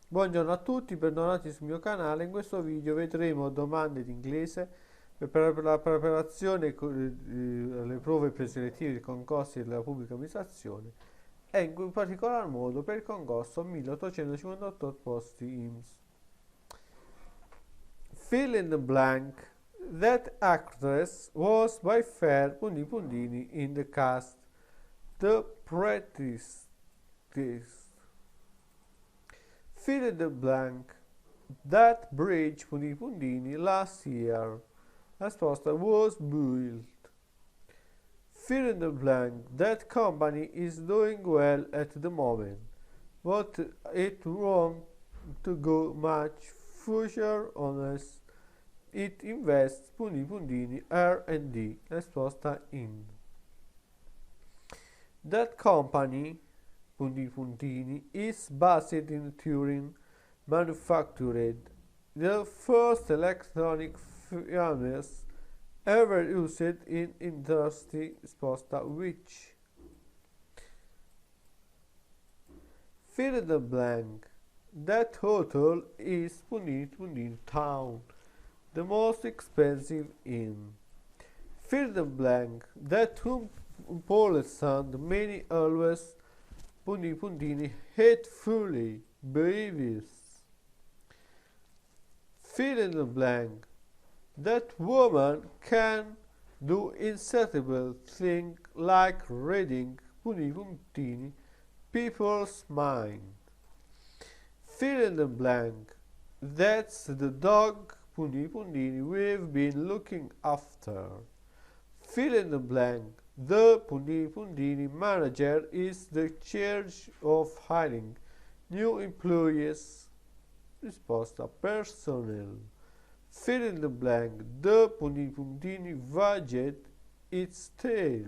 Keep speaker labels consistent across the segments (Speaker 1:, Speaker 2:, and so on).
Speaker 1: Buongiorno a tutti, bentornati sul mio canale. In questo video vedremo domande di inglese per la preparazione alle prove preselettive di concorsi della pubblica amministrazione e in particolar modo per il concorso 1858 posti IMSS. Fill in the blank. That actress was by far Puntini in the cast. The practice. Fill in the blank. That bridge Puntini last year. La risposta was built. Fill in the blank. That company is doing well at the moment, but it won't to go much further unless it invests Puntini R&D. La risposta in. That company Puntini is based in Turin, manufactured the first electronic furnace ever used in industry. Risposta which. Fill in the blank. That hotel is Puntini town, the most expensive inn. Fill in the blank. That important many always Puntini hatefully believes. Fill in the blank. That woman can do insatiable things like reading Puntini people's mind. Fill in the blank. That's the dog Puntini we've been looking after. Fill in the blank. The Puntini manager is the charge of hiring new employees. Risposta personnel. Fill in the blank. The Puntini wagged its tail.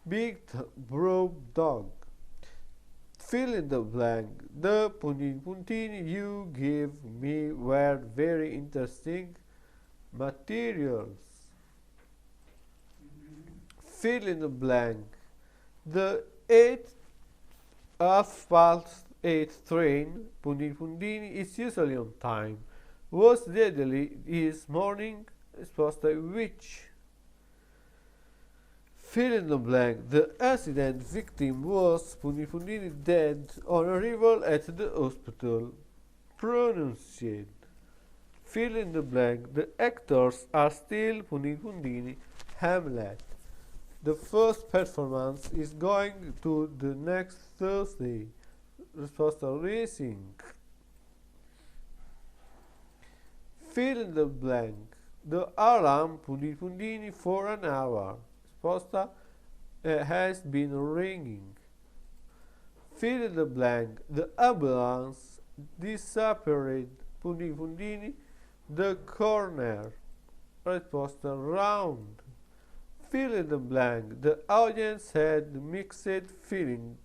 Speaker 1: Big broad dog. Fill in the blank. The Puntini you gave me were very interesting materials. Fill in the blank. The 8:30 train Puntini is usually on time. Was deadly this morning. Risposta which. Fill in the blank. The accident victim was Puntini dead on arrival at the hospital. Pronounced. Fill in the blank. The actors are still Puntini Hamlet. The first performance is going to the next Thursday. Risposta racing. Fill in the blank. The alarm Puntini for an hour. Risposta has been ringing. Fill in the blank. The ambulance disappeared Puntini the corner. Risposta round. Fill in the blank. The audience had mixed feelings.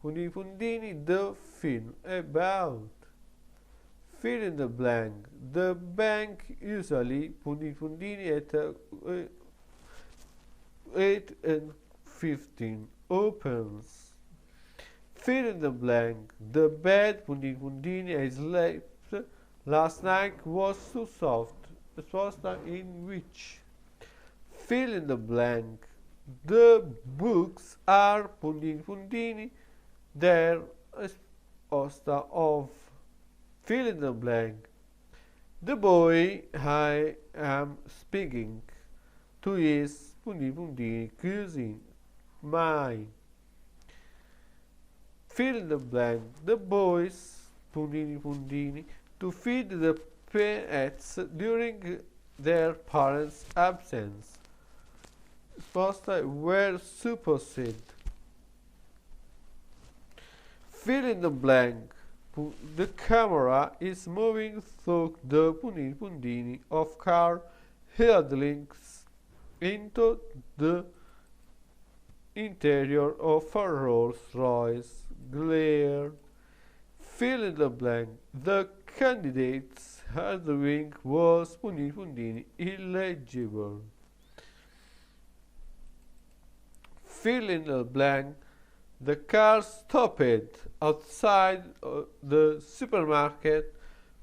Speaker 1: Puntini the film about. Fill in the blank. The bank usually Puntini at 8:15 opens. Fill in the blank. The bed Puntini I slept last night was too soft. Risposta in which. Fill in the blank. The books are Puntini their risposta of. Fill in the blank. The boy I am speaking to is Puntini cousin mine. Fill in the blank. The boys Puntini to feed the pets during their parents' absence. Risposta were supposed. Fill in the blank. The camera is moving through the Puntini of car headlights into the interior of a Rolls-Royce glare. Fill in the blank. The candidates arguing was Pundini Pundini illegible. Fill in the blank. The car stopped outside the supermarket.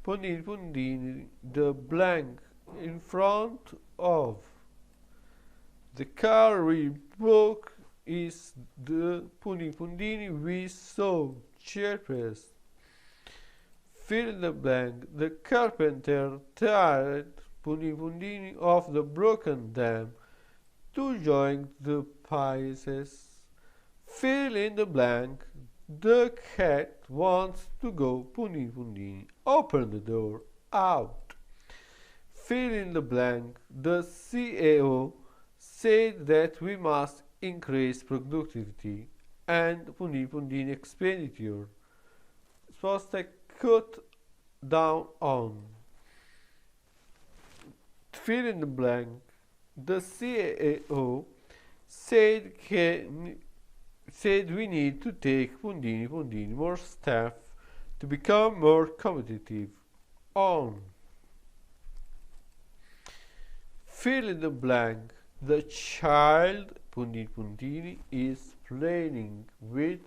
Speaker 1: Pundini Pundini the blank in front of. The car we broke is the Pundini Pundini we saw cheapest. Fill in the blank. The carpenter tired Pundini Pundini of the broken dam to join the pieces. Fill in the blank. The cat wants to go. Pundini Pundini open the door out. Fill in the blank. The CEO said that we must increase productivity and Pundini Pundini expenditure. Supposed to cut down on. Fill in the blank. The CEO said we need to take Pundini Pundini more staff to become more competitive. On. Fill in the blank. The child Pundini Pundini is playing with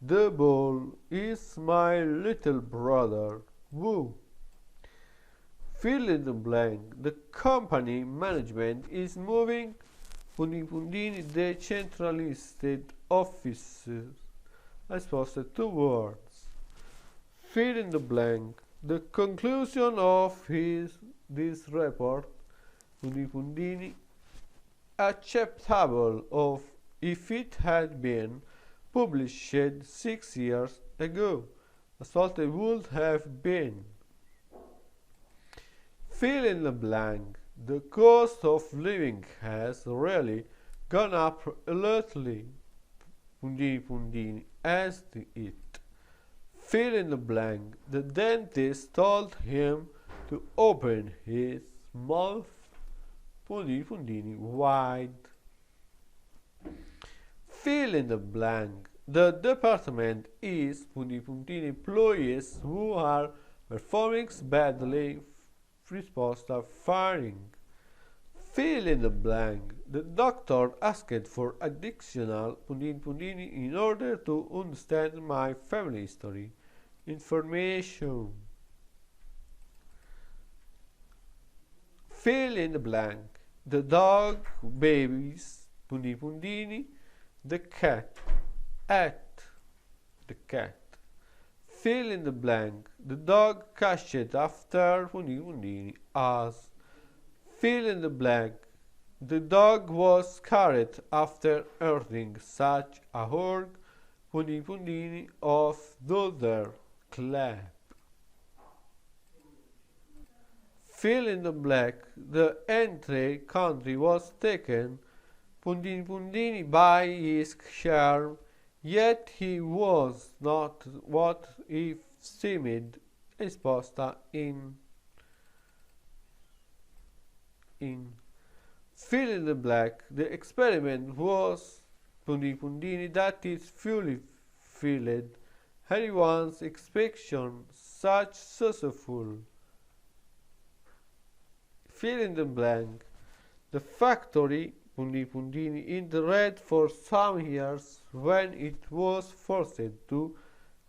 Speaker 1: the ball is my little brother. Woo. Fill in the blank. The company management is moving Pundini Pundini decentralized offices as opposed to words. Fill in the blank. The conclusion of this report Pundini Pundini acceptable of if it had been published 6 years ago, as what it would have been. Fill in the blank. The cost of living has really gone up lately. Pundini Pundini asked it. Fill in the blank. The dentist told him to open his mouth. Pundini Pundini wide. Fill in the blank. The department is Pundini Pundini employees who are performing badly. Response of firing. Fill in the blank. The doctor asked for additional Pundini Pundini in order to understand my family history. Information. Fill in the blank. The dog babies Pundini Pundini. The cat at the cat. Fill in the blank. The dog cached after Pundini Pundini as. Fill in the blank. The dog was carried after earning such a horde Pundini Pundini of other clap. Fill in the blank. The entire country was taken Pundini Pundini by his charm, yet he was not what he seemed esposta in. Fill in the blank. The experiment was Pundini Pundini that is fully filled. Everyone's expectation such successful. Fill in the blank. The factory Pundini Pundini in the red for some years when it was forced to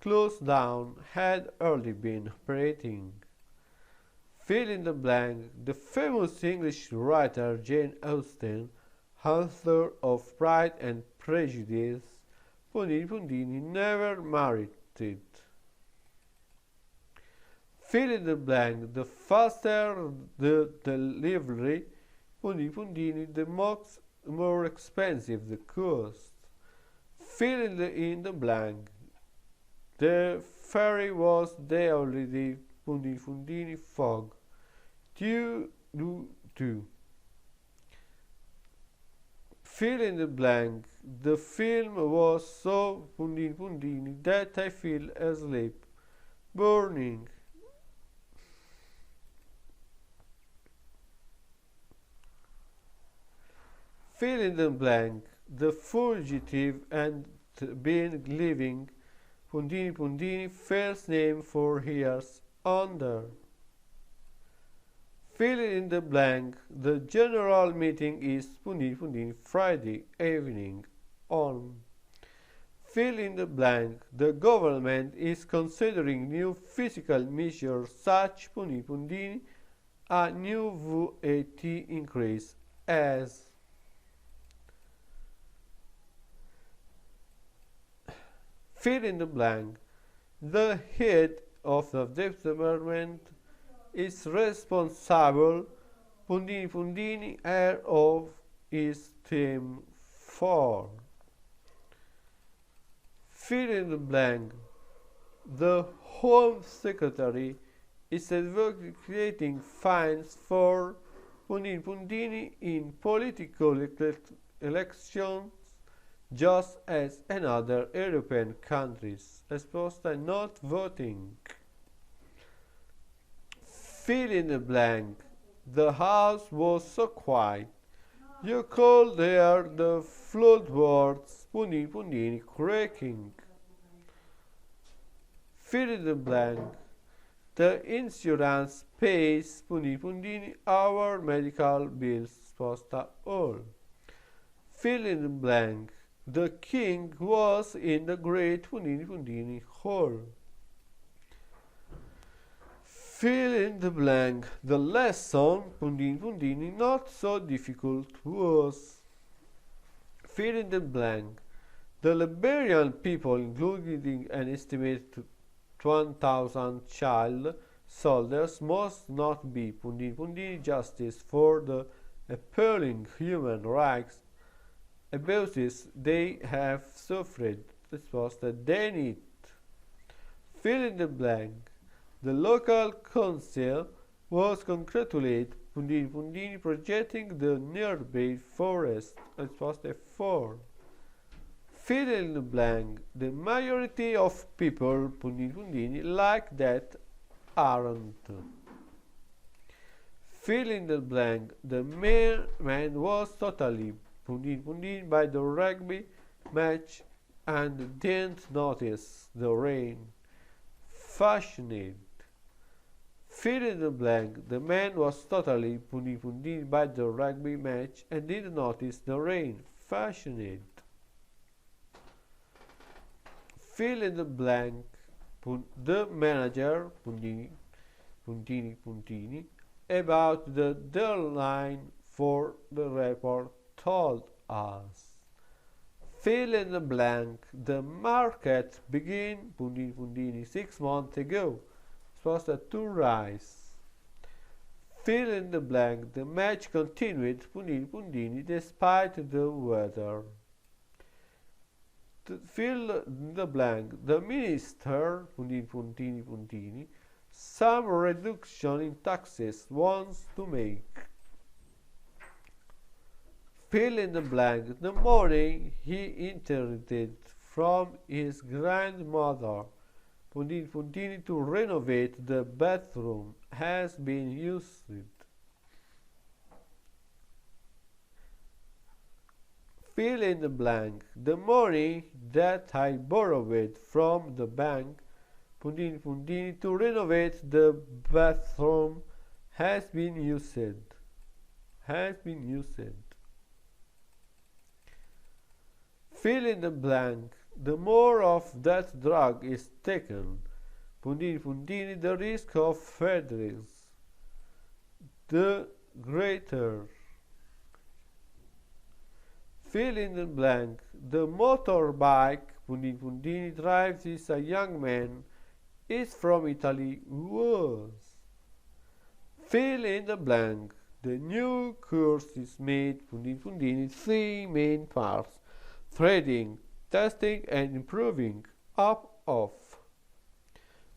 Speaker 1: close down had already been operating. Fill in the blank. The famous English writer Jane Austen, author of Pride and Prejudice, Pundini Pundini never married it. Fill in the blank. The faster the delivery, Pundini Pundini, the more expensive the cost. Fill in the blank. The ferry was daily Pundini Pundini fog. Fill in the blank. The film was so Pundini Pundini that I fell asleep. Burning. Fill in the blank. The fugitive and been living Pundini Pundini first name for years under. Fill in the blank. The general meeting is Friday evening on. Fill in the blank. The government is considering new fiscal measures such a new VAT increase as. Fill in the blank. The head of the department is responsible of is team 4. Fill in the blank. The Home Secretary is advocating fines for in political elections just as in other European countries, exposed and not voting. Fill in the blank. The house was so quiet. You could hear the floorboards cracking. Fill in the blank. The insurance pays our medical bills posta all. Fill in the blank. The king was in the great hall. Fill in the blank. The lesson not so difficult was. Fill in the blank. The Liberian people, including an estimated 1,000 child soldiers, must not be justice for the appalling human rights abuses they have suffered. This was the need. Fill in the blank. The local council was congratulated projecting the nearby forest. It was the 4. Fill in the blank. The majority of people like that aren't. Fill in the blank. The man was totally by the rugby match and didn't notice the rain. Fascinated. Fill in the blank. The man was totally by the rugby match and didn't notice the rain. Fascinated. Fill in the blank. The manager about the deadline for the report told us. Fill in the blank. The market began 6 months ago. Supposed to rise. Fill in the blank. The match continued despite the weather. To fill the blank. The minister some reduction in taxes wants to make. Fill in the blank. The money he inherited from his grandmother to renovate the bathroom has been used. Fill in the blank. The money that I borrowed from the bank to renovate the bathroom has been used. Fill in the blank. The more of that drug is taken, the risk of fatalities, the greater. Fill in the blank. The motorbike drives is a young man, is from Italy, was. Fill in the blank. The new course is made 3 main parts: trading, testing and improving up off.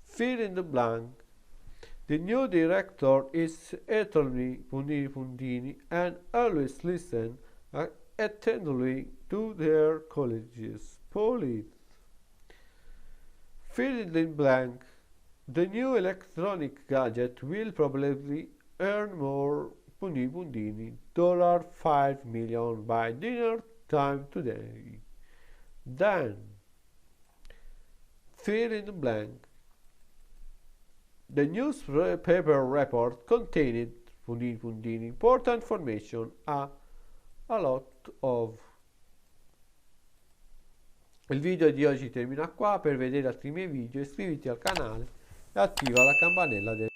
Speaker 1: Fill in the blank. The new director is eternally and always listen attentively to their colleges. Police. Fill in the blank. The new electronic gadget will probably earn more $5 million by dinner time today. Then, fill in the blank. The newspaper report contained puntini puntini, important information, a lot of. Il video di oggi termina qua. Per vedere altri miei video iscriviti al canale e attiva la campanella del